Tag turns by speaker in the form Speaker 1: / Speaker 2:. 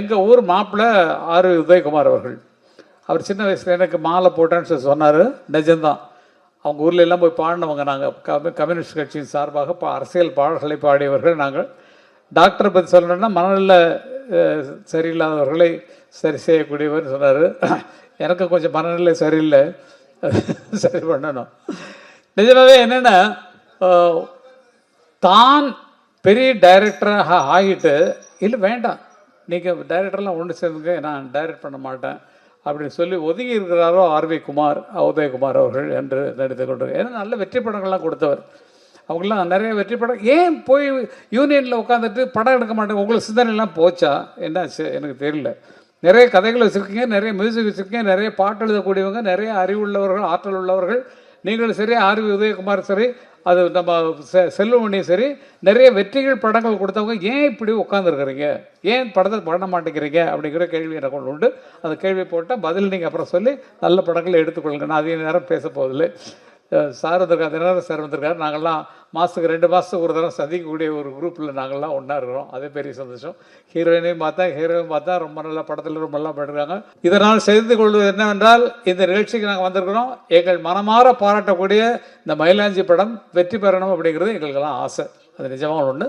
Speaker 1: எங்கள் ஊர் மாப்பிள்ளை ஆர் உதயகுமார் அவர்கள். அவர் சின்ன வயசில் எனக்கு மாலை போட்டேன்னு சொல்லி சொன்னார். நிஜம்தான். அவங்க ஊரில் எல்லாம் போய் பாடினவங்க. நாங்கள் கம்யூனிஸ்ட் கட்சியின் சார்பாக அரசியல் பாடல்களை பாடியவர்கள் நாங்கள். டாக்டரை பற்றி சொல்லணுன்னா மனநல சரியில்லாதவர்களை சரி செய்யக்கூடியவர் சொன்னார். எனக்கு கொஞ்சம் மனநிலை சரியில்லை, சரி பண்ணணும். நிஜமாகவே என்னென்னா, தான் பெரிய டைரக்டராக ஆகிட்டு இல்லை வேண்டாம் நீங்கள் டைரக்டர்லாம் ஒன்று சேர்ந்துங்க, நான் டைரக்ட் பண்ண மாட்டேன் அப்படின்னு சொல்லி ஒதுங்கி இருக்கிறாரோ ஆர்வி குமார் உதயகுமார் அவர்கள் என்று நடித்து கொண்டு. ஏன்னா நல்ல வெற்றி படங்கள்லாம் கொடுத்தவர். அவங்களாம் நிறைய வெற்றி படம். ஏன் போய் யூனியனில் உட்காந்துட்டு படம் எடுக்க மாட்டேங்க? உங்களுக்கு சிந்தனைலாம் போச்சா என்னாச்சு எனக்கு தெரியல. நிறைய கதைகள் வச்சுருக்கீங்க, நிறைய மியூசிக் வச்சுருக்கீங்க, நிறைய பாட்டு எழுதக்கூடியவங்க, நிறைய அறிவுள்ளவர்கள், ஆற்றல் உள்ளவர்கள். நீங்களும் சரி, ஆர்வி உதயகுமார் சரி, அது நம்ம செல்வமணியும் சரி, நிறைய வெற்றிகள் படங்கள் கொடுத்தவங்க. ஏன் இப்படி உட்காந்துருக்குறீங்க? ஏன் படத்தை பண்ண மாட்டேங்கிறீங்க அப்படிங்கிற கேள்வி எனக்கு ஒன்று உண்டு. அந்த கேள்வி போட்டால் பதில் நீங்கள் அப்புறம் சொல்லி நல்ல படங்களை எடுத்துக்கொள்ளுங்க. நான் அதிக நேரம் பேச போதில்லை. சார் வந்திருக்காரு, தினகரன் சார் வந்திருக்காரு. நாங்கள்லாம் மாதத்துக்கு 2 மாதத்துக்கு ஒரு தடவை சந்திக்கக்கூடிய ஒரு குரூப்பில் நாங்கள்லாம் ஒன்றா இருக்கிறோம். அதே பெரிய சந்தோஷம். ஹீரோயினையும் பார்த்தா ரொம்ப நல்ல படத்தில் ரொம்ப நல்லா பண்ணிருக்காங்க. இதனால் செய்து கொள்வது என்னவென்றால், இந்த நிகழ்ச்சிக்கு நாங்கள் வந்திருக்கிறோம். எங்கள் மனமாற பாராட்டக்கூடிய இந்த மயிலாஞ்சி படம் வெற்றி பெறணும் அப்படிங்கிறது எங்களுக்கெல்லாம் ஆசை. அது நிஜமாக ஒன்று.